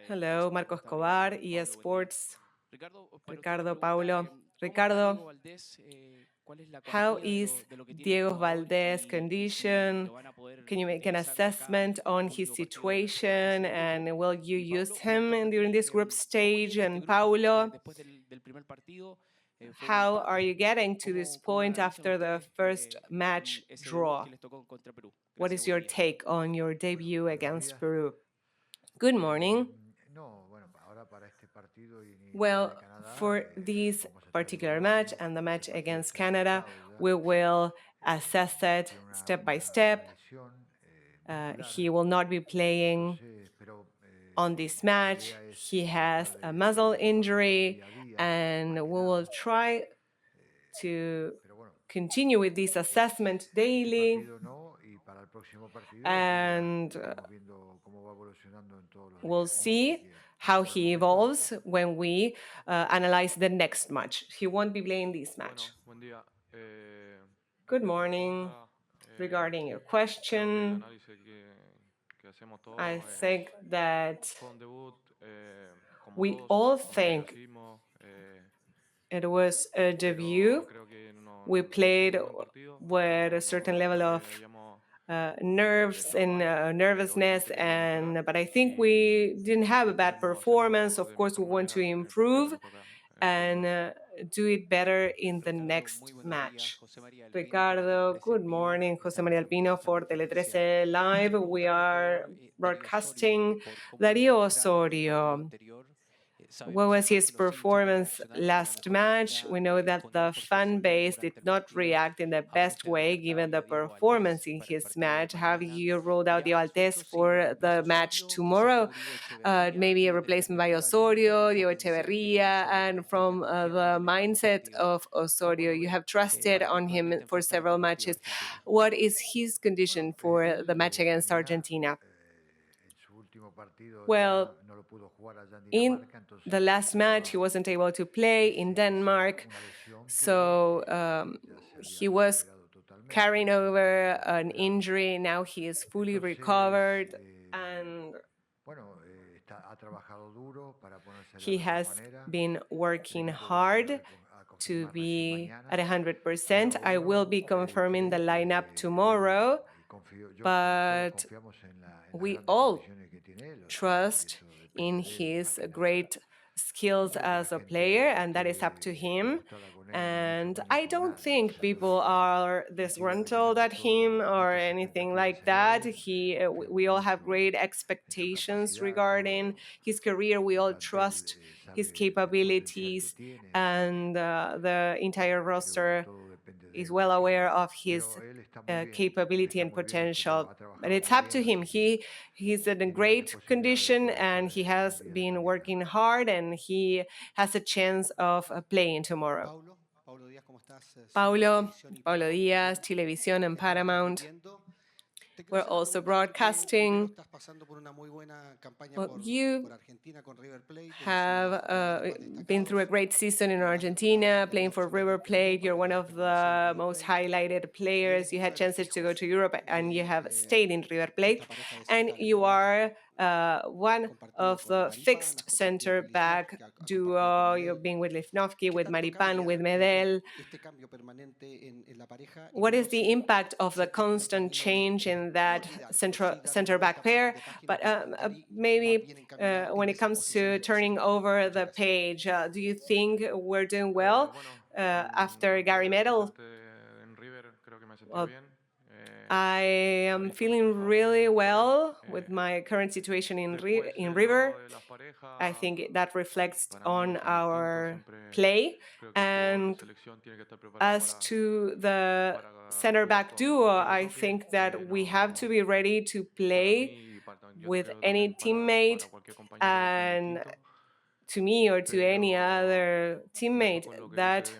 Hello, Marco Escobar, eSports. Ricardo, Paulo. Ricardo, how is Diego Valdez condition? Can you make an assessment on his situation? And will you use him during this group stage? And Paulo, how are you getting to this point after the first match draw? What is your take on your debut against Peru? Good morning. Well, for this particular match and the match against Canada, we will assess it step by step. He will not be playing on this match. He has a muscle injury, and we will try to continue with this assessment daily. And we'll see how he evolves when we analyze the next match. He won't be playing this match. Good morning. Regarding your question, I think that we all think it was a debut. We played with a certain level of nerves and nervousness, but I think we didn't have a bad performance. Of course, we want to improve and do it better in the next match. Ricardo, good morning. Jose Maria Alpino for Tele 13 Live. We are broadcasting Darío Osorio. What was his performance last match? We know that the fan base did not react in the best way given the performance in his match. Have you rolled out Diego Valdez for the match tomorrow? Maybe a replacement by Osorio, Diego Echeverria, and from the mindset of Osorio, you have trusted on him for several matches. What is his condition for the match against Argentina? Well, in the last match, he wasn't able to play in Denmark, so he was carrying over an injury. Now he is fully recovered, and he has been working hard to be at 100%. I will be confirming the lineup tomorrow, but we all trust in his great skills as a player, and that is up to him. And I don't think people are disgruntled at him or anything like that. We all have great expectations regarding his career. We all trust his capabilities, and the entire roster is well aware of his capability and potential. But it's up to him. He's in a great condition, and he has been working hard, and he has a chance of playing tomorrow. Paulo Diaz, Televisión and Paramount. We're also broadcasting. Well, you have been through a great season in Argentina, playing for River Plate. You're one of the most highlighted players. You had chances to go to Europe, and you have stayed in River Plate. And you are one of the fixed center back duo. You've been with Lifnovsky, with Maripan, with Medel. What is the impact of the constant change in that center back pair? But maybe when it comes to turning over the page, do you think we're doing well after Gary Medel? Well, I am feeling really well with my current situation in River. I think that reflects on our play. And as to the center back duo, I think that we have to be ready to play with any teammate, and to me or to any other teammate, that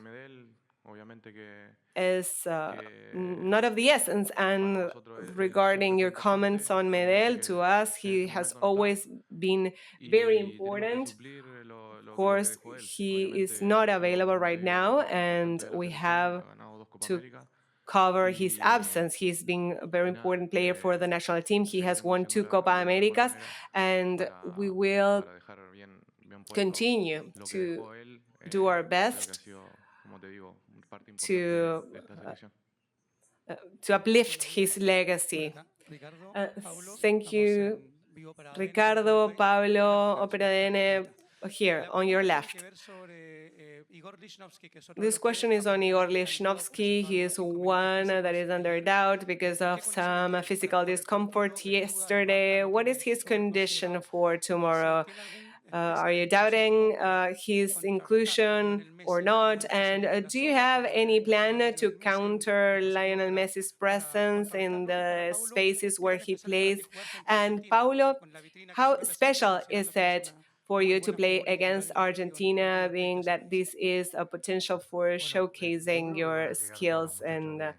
is not of the essence. And regarding your comments on Medel, to us, he has always been very important. Of course, he is not available right now, and we have to cover his absence. He's been a very important player for the national team. He has won 2 Copa Americas, and we will continue to do our best to uplift his legacy. Thank you, Ricardo, Pablo, Opera DN, here on your left. This question is on Igor Lichnowsky. He is one that is under doubt because of some physical discomfort yesterday. What is his condition for tomorrow? Are you doubting his inclusion or not? And do you have any plan to counter Lionel Messi's presence in the spaces where he plays? And Paulo, how special is it for you to play against Argentina, being that this is a potential for showcasing your skills and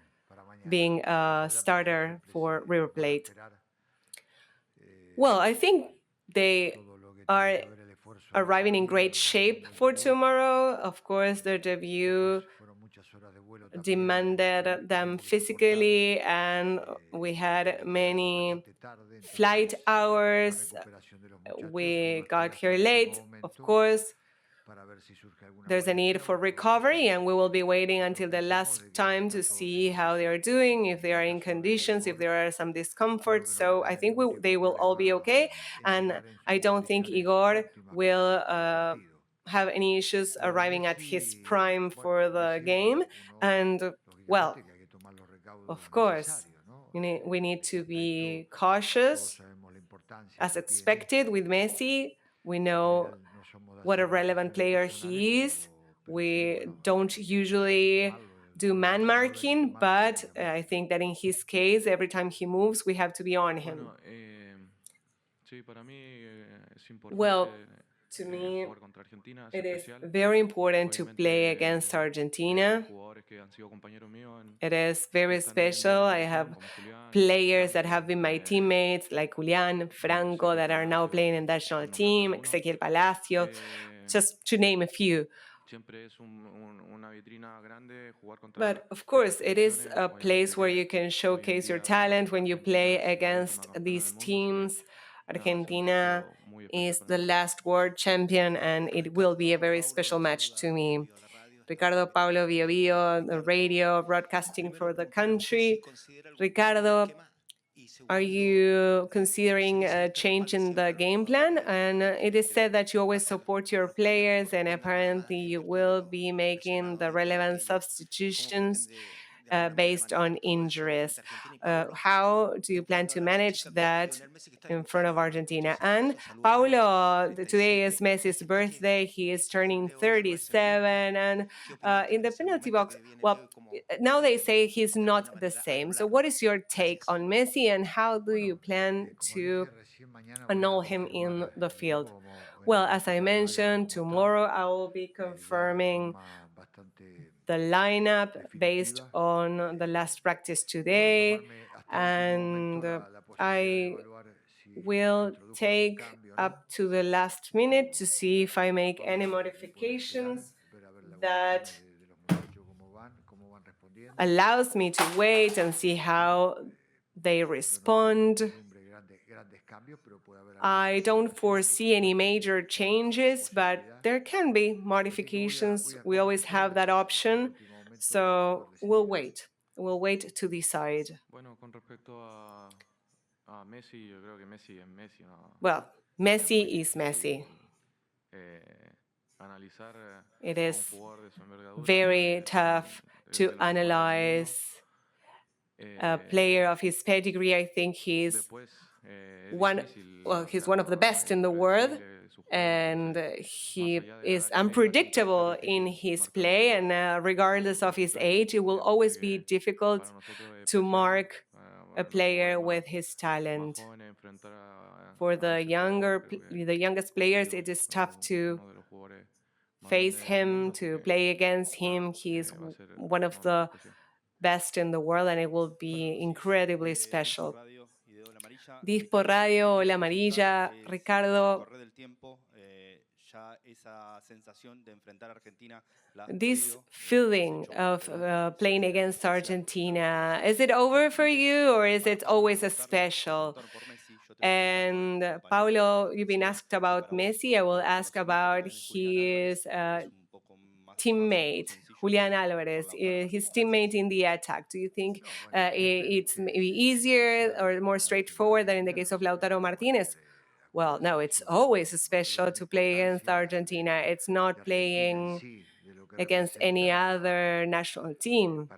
being a starter for River Plate? Well, I think they are arriving in great shape for tomorrow. Of course, their debut demanded them physically, and we had many flight hours. We got here late, of course. There's a need for recovery, and we will be waiting until the last time to see how they are doing, if they are in conditions, if there are some discomforts. So I think they will all be okay, and I don't think Igor will have any issues arriving at his prime for the game. And, well, of course, we need to be cautious. As expected with Messi, we know what a relevant player he is. We don't usually do man marking, but I think that in his case, every time he moves, we have to be on him. Well, to me, it is very important to play against Argentina. It is very special. I have players that have been my teammates, like Julián, Franco, that are now playing in the national team, Ezequiel Palacio, just to name a few. But of course, it is a place where you can showcase your talent when you play against these teams. Argentina is the last world champion, and it will be a very special match to me. Ricardo Paulo Bio Bio, the radio broadcasting for the country. Ricardo, are you considering a change in the game plan? And it is said that you always support your players, and apparently you will be making the relevant substitutions based on injuries. How do you plan to manage that in front of Argentina? And Paulo, today is Messi's birthday. He is turning 37. And in the penalty box, well, now they say he's not the same. So what is your take on Messi, and how do you plan to annul him in the field? Well, as I mentioned, tomorrow I will be confirming the lineup based on the last practice today, and I will take up to the last minute to see if I make any modifications that allows me to wait and see how they respond. I don't foresee any major changes, but there can be modifications. We always have that option. So we'll wait. We'll wait to decide. Well, Messi is Messi. It is very tough to analyze a player of his pedigree. I think he's one of the best in the world, and he is unpredictable in his play, and regardless of his age, it will always be difficult to mark a player with his talent. For the youngest players, it is tough to face him, to play against him. He is one of the best in the world, and it will be incredibly special. Dispo Radio, Ola Amarilla, Ricardo. This feeling of playing against Argentina, is it over for you or is it always a special? And Paulo, you've been asked about Messi. I will ask about his teammate, Julian Alvarez, his teammate in the attack. Do you think it's maybe easier or more straightforward than in the case of Lautaro Martinez? Well, no, it's always special to play against Argentina. It's not playing against any other national team.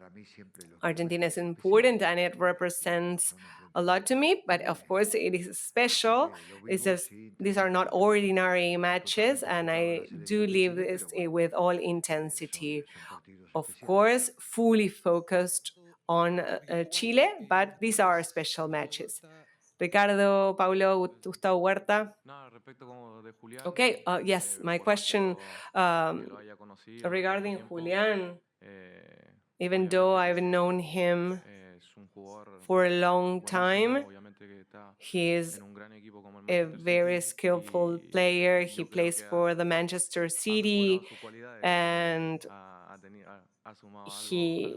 Argentina is important and it represents a lot to me, but of course it is special. It's just these are not ordinary matches, and I do live this with all intensity. Of course, fully focused on Chile, but these are special matches. Ricardo, Paulo, Gustavo Huerta. Okay, yes, my question regarding Julian, even though I've known him for a long time, he is a very skillful player. He plays for the Manchester City and he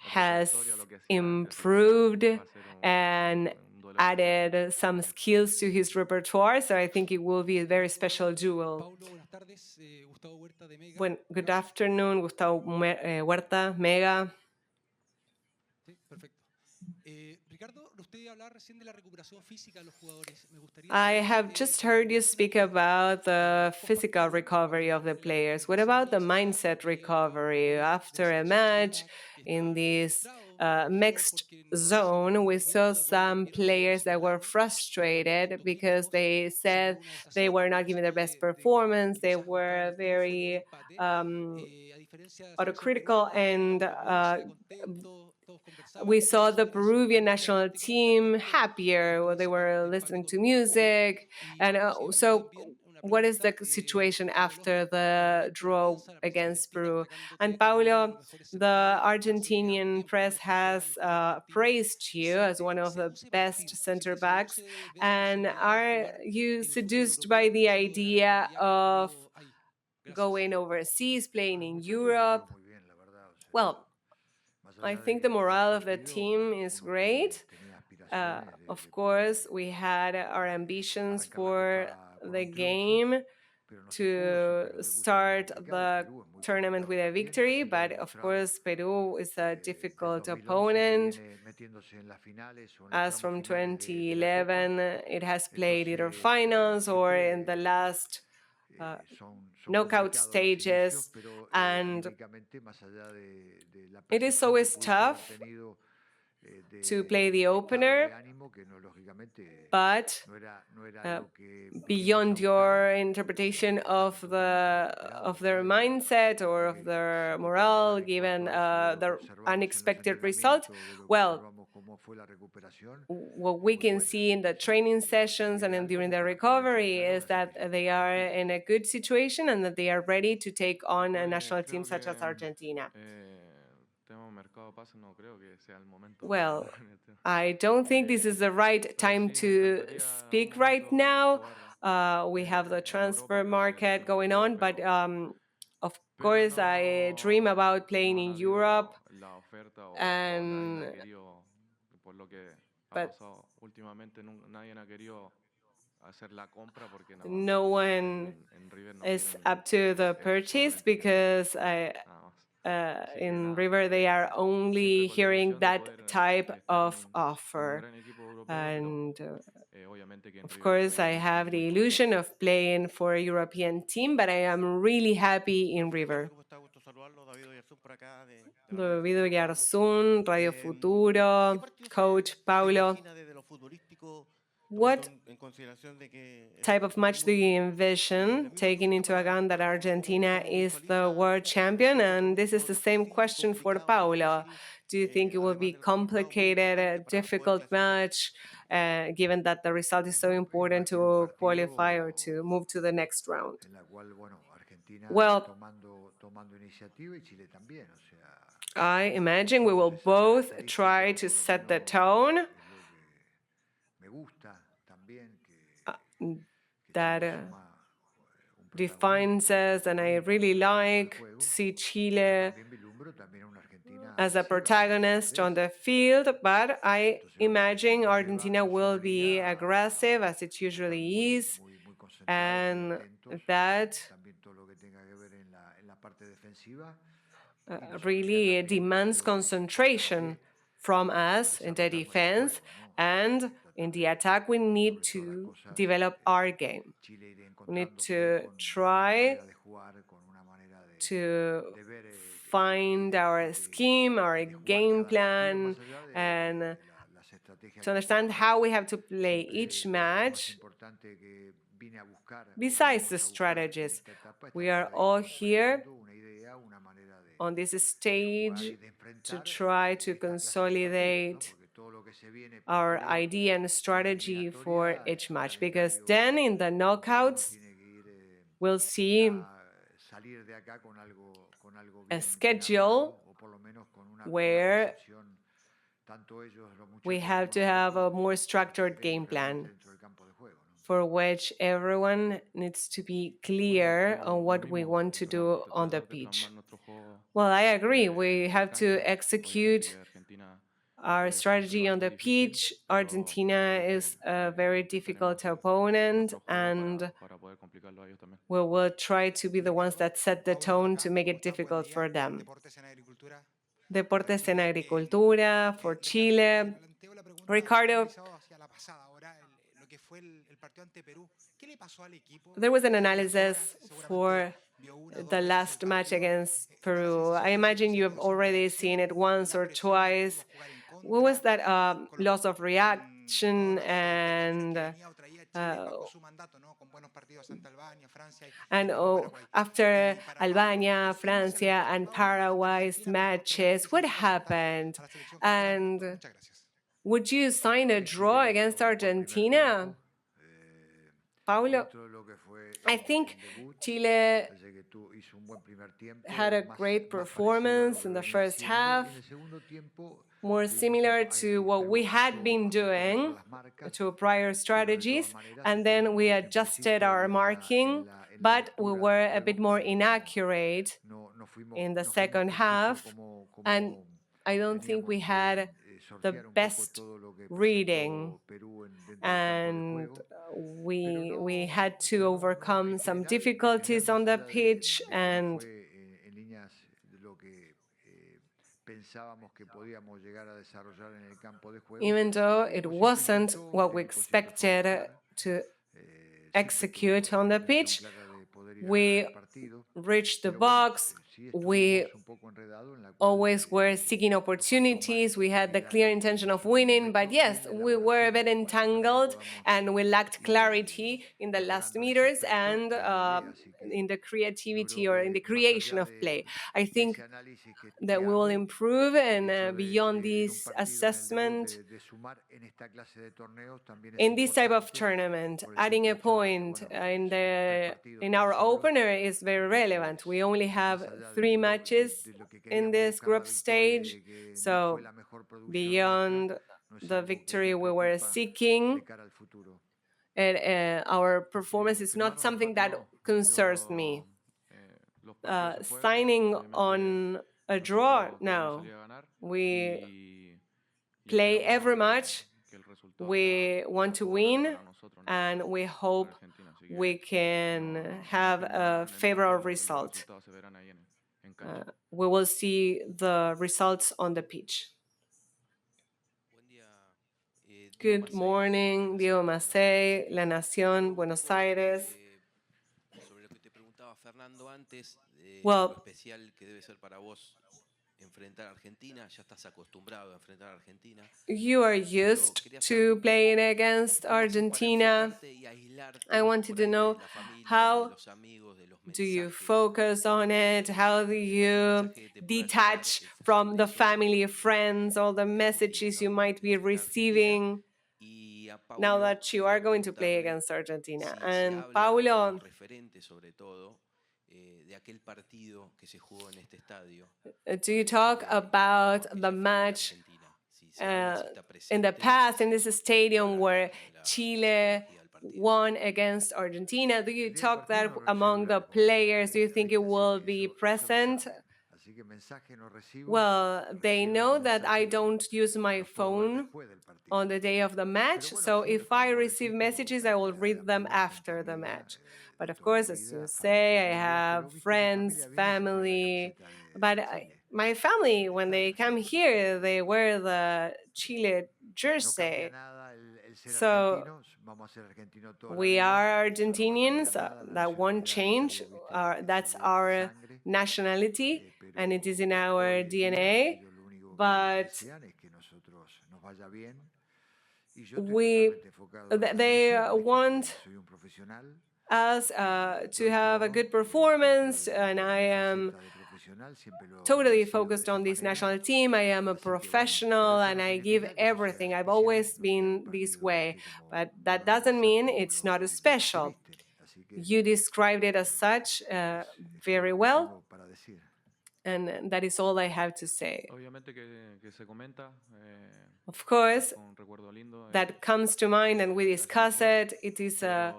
has improved and added some skills to his repertoire, so I think it will be a very special duel. Good afternoon, Gustavo Huerta, Mega. I have just heard you speak about the physical recovery of the players. What about the mindset recovery after a match in this mixed zone? We saw some players that were frustrated because they said they were not giving their best performance. They were very autocritical and we saw the Peruvian national team happier. They were listening to music. And so, what is the situation after the draw against Peru? And Paulo, the Argentinian press has praised you as one of the best center backs. And are you seduced by the idea of going overseas, playing in Europe? Well, I think the morale of the team is great. Of course, we had our ambitions for the game to start the tournament with a victory, but of course, Peru is a difficult opponent. As from 2011, it has played either finals or in the last knockout stages, and it is always tough to play the opener, but beyond your interpretation of their mindset or of their morale, given the unexpected result, well, what we can see in the training sessions and during the recovery is that they are in a good situation and that they are ready to take on a national team such as Argentina. Well, I don't think this is the right time to speak right now. We have the transfer market going on, but of course, I dream about playing in Europe. And but no one is up to the purchase because in River they are only hearing that type of offer. And of course, I have the illusion of playing for a European team, but I am really happy in River. David Yarzún, Radio Futuro, Coach Paulo. What type of match do you envision, taking into account that Argentina is the world champion? And this is the same question for Paulo. Do you think it will be complicated, a difficult match, given that the result is so important to qualify or to move to the next round? Well, I imagine we will both try to set the tone. That defines us, and I really like to see Chile as a protagonist on the field, but I imagine Argentina will be aggressive as it usually is, and that really demands concentration from us in the defense, and in the attack we need to develop our game. We need to try to find our scheme, our game plan, and to understand how we have to play each match. Besides the strategies, we are all here on this stage to try to consolidate our idea and strategy for each match, because then in the knockouts we'll see a schedule where we have to have a more structured game plan for which everyone needs to be clear on what we want to do on the pitch. Well, I agree. We have to execute our strategy on the pitch. Argentina is a very difficult opponent, and we will try to be the ones that set the tone to make it difficult for them. Deportes en Agricultura for Chile. Ricardo, there was an analysis for the last match against Peru. I imagine you have already seen it once or twice. What was that loss of reaction and after Albania, Francia, and Paraguay's matches, what happened? And would you sign a draw against Argentina? Paulo, I think Chile had a great performance in the first half, more similar to what we had been doing to prior strategies, and then we adjusted our marking, but we were a bit more inaccurate in the second half, and I don't think we had the best reading, and we had to overcome some difficulties on the pitch, and even though it wasn't what we expected to execute on the pitch, we reached the box. We always were seeking opportunities. We had the clear intention of winning, but yes, we were a bit entangled and we lacked clarity in the last meters and in the creativity or in the creation of play. I think that we will improve, and beyond this assessment, in this type of tournament, adding a point in our opener is very relevant. We only have 3 matches in this group stage, so beyond the victory we were seeking, our performance is not something that concerns me. Signing on a draw, no. We play every match. We want to win, and we hope we can have a favorable result. We will see the results on the pitch. Good morning, Diego Macei, La Nación, Buenos Aires. Well, you are used to playing against Argentina. I wanted to know, how do you focus on it? How do you detach from the family, friends, all the messages you might be receiving now that you are going to play against Argentina? And Paulo, do you talk about the match in the past in this stadium where Chile won against Argentina. Do you talk that among the players? Do you think it will be present? Well, they know that I don't use my phone on the day of the match, so if I receive messages, I will read them after the match. But of course, as you say, I have friends, family, but my family, when they come here, they wear the Chile jersey. So we are Argentinians. That won't change. That's our nationality, and it is in our DNA. But they want us to have a good performance, and I am totally focused on this national team. I am a professional and I give everything. I've always been this way, but that doesn't mean it's not as special. You described it as such very well, and that is all I have to say. Of course, that comes to mind and we discuss it. It is a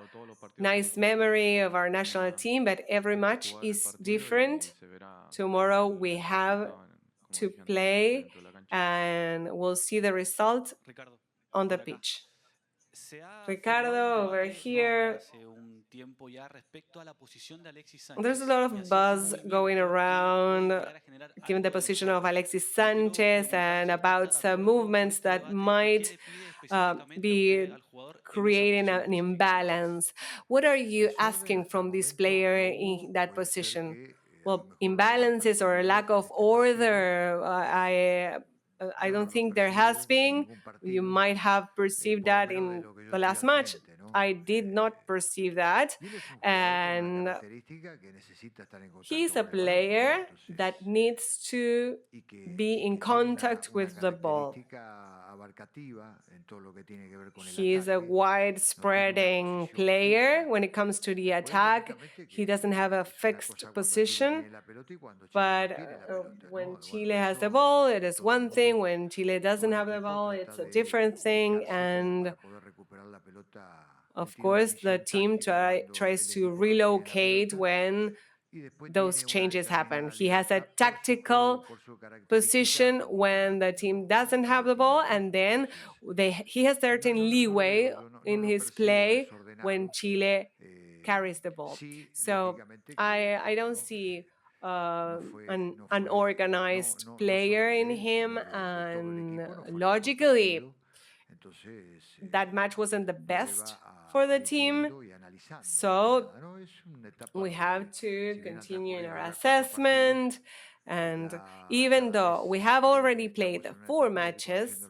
nice memory of our national team, but every match is different. Tomorrow we have to play and we'll see the result on the pitch. Ricardo over here. There's a lot of buzz going around given the position of Alexis Sanchez and about some movements that might be creating an imbalance. What are you asking from this player in that position? Well, imbalances or a lack of order, I don't think there has been. You might have perceived that in the last match. I did not perceive that. And he's a player that needs to be in contact with the ball. He's a wide spreading player when it comes to the attack. He doesn't have a fixed position. But when Chile has the ball, it is one thing. When Chile doesn't have the ball, it's a different thing. And of course, the team tries to relocate when those changes happen. He has a tactical position when the team doesn't have the ball, and then he has certain leeway in his play when Chile carries the ball. So I don't see an unorganized player in him, and logically that match wasn't the best for the team. So we have to continue in our assessment. And even though we have already played 4 matches,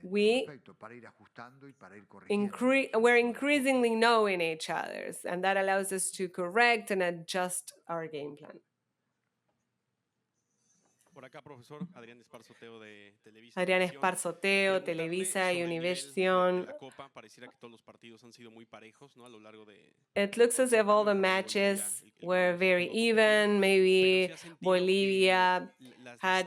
we're increasingly knowing each other, and that allows us to correct and adjust our game plan. Adrián Esparzoteo, Televisa y Univision. It looks as if all the matches were very even. Maybe Bolivia had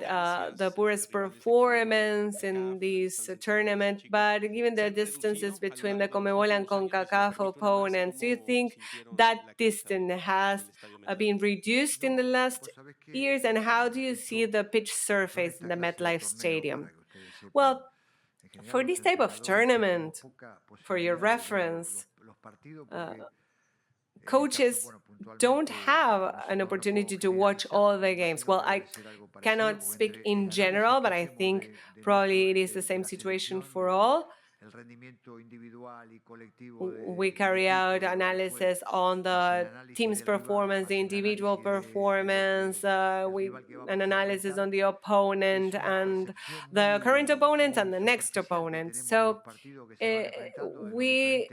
the poorest performance in this tournament, but given the distances between the CONMEBOL and CONCACAF opponents, do you think that distance has been reduced in the last years? And how do you see the pitch surface in the MetLife Stadium? Well, for this type of tournament, for your reference, coaches don't have an opportunity to watch all the games. Well, I cannot speak in general, but I think probably it is the same situation for all. We carry out analysis on the team's performance, the individual performance, an analysis on the opponent and the current opponent and the next opponent. So we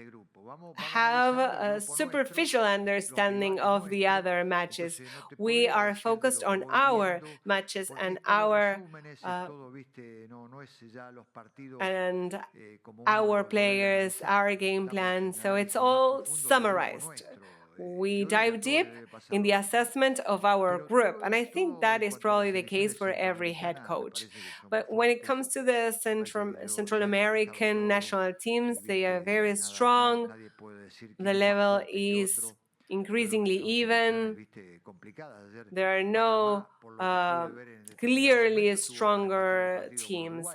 have a superficial understanding of the other matches. We are focused on our matches and our players, our game plan. So it's all summarized. we dive deep in the assessment of our group. And I think that is probably the case for every head coach. But when it comes to the Central American national teams, they are very strong. The level is increasingly even. There are no clearly stronger teams.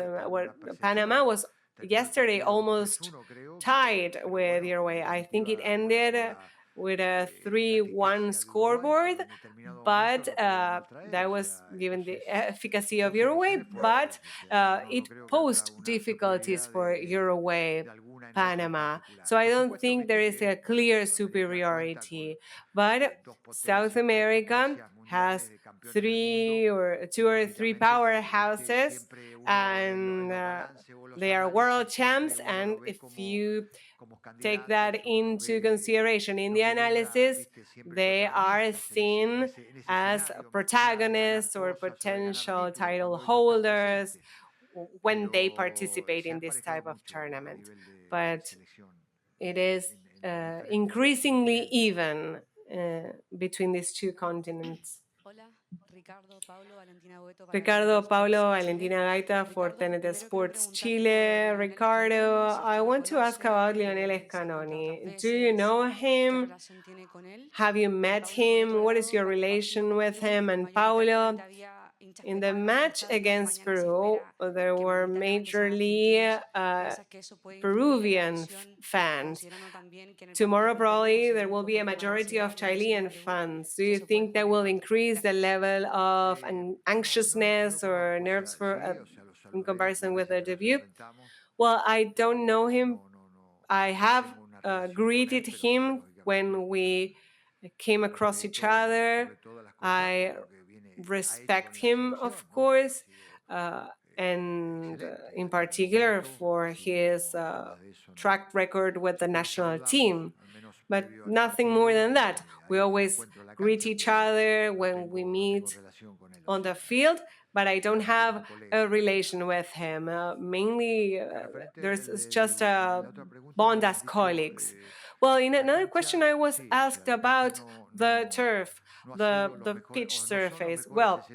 Panama was yesterday almost tied with Uruguay. I think it ended with a 3-1 scoreboard, but that was given the efficacy of Uruguay, but it posed difficulties for Uruguay. Panama. So I don't think there is a clear superiority. But South America has two or three powerhouses, and they are world champs. And if you take that into consideration in the analysis, they are seen as protagonists or potential title holders when they participate in this type of tournament. But it is increasingly even between these two continents. Ricardo, Paulo, Valentina Gaita for TNT Sports Chile. Ricardo, I want to ask about Lionel Scaloni. Do you know him? Have you met him? What is your relation with him? And Paulo, in the match against Peru, there were majorly Peruvian fans. Tomorrow, probably, there will be a majority of Chilean fans. Do you think that will increase the level of anxiousness or nerves in comparison with the debut? Well, I don't know him. I have greeted him when we came across each other. I respect him, of course, and in particular for his track record with the national team. But nothing more than that. We always greet each other when we meet on the field, but I don't have a relation with him. Mainly, there's just a bond as colleagues. Well, in another question, I was asked about the turf, the pitch surface. Well,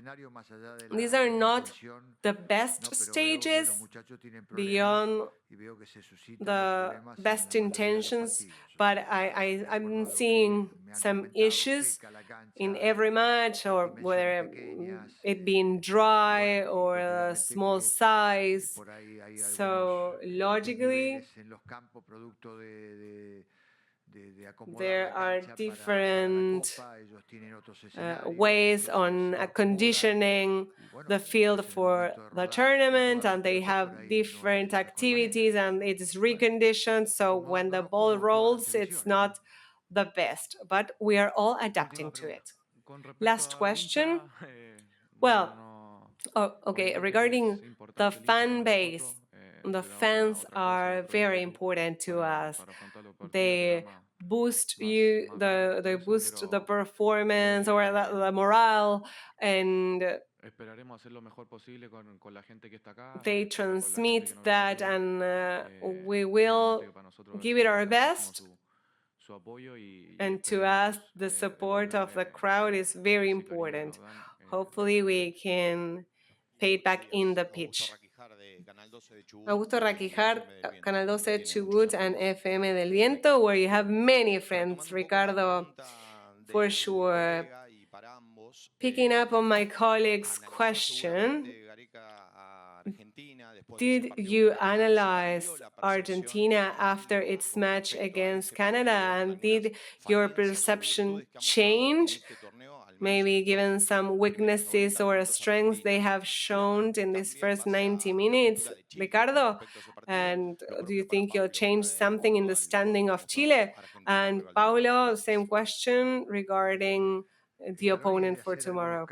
these are not the best stages beyond the best intentions, but I'm seeing some issues in every match, or whether it being dry or a small size. So logically, there are different ways on conditioning the field for the tournament, and they have different activities, and it is reconditioned. So when the ball rolls, it's not the best, but we are all adapting to it. Last question. Well, okay, regarding the fan base, the fans are very important to us. They boost they boost the performance or the morale, and they transmit that, and we will give it our best. And to us, the support of the crowd is very important. Hopefully, we can pay it back in the pitch. Augusto Raquijard, Canal 12 Chubut, and FM del Viento, where you have many friends, Ricardo, for sure. Picking up on my colleague's question, did you analyze Argentina after its match against Canada, and did your perception change? Maybe given some weaknesses or strengths they have shown in these first 90 minutes, Ricardo? And do you think you'll change something in the standing of Chile? And Paulo, same question regarding the opponent for tomorrow.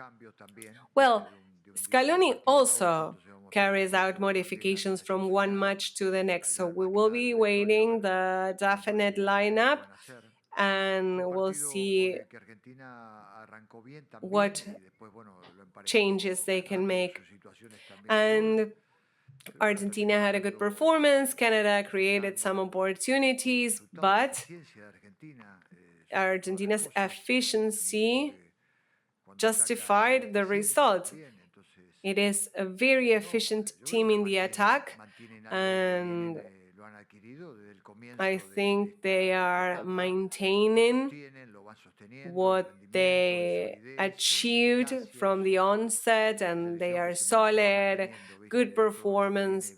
Well, Scaloni also carries out modifications from one match to the next, so we will be waiting the definite lineup, and we'll see what changes they can make. And Argentina had a good performance. Canada created some opportunities, but Argentina's efficiency justified the result. It is a very efficient team in the attack, and I think they are maintaining what they achieved from the onset, and they are solid, good performers,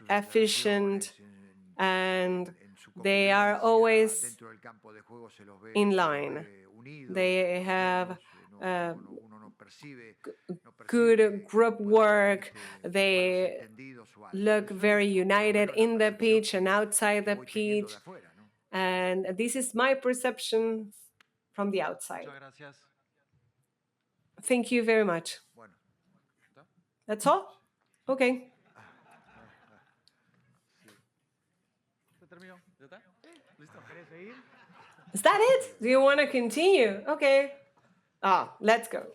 efficient, and they are always in line. They have good group work. They look very united in the pitch and outside the pitch. And this is my perception from the outside. Thank you very much. That's all? Okay. Is that it? Do you want to continue? Okay. Let's go.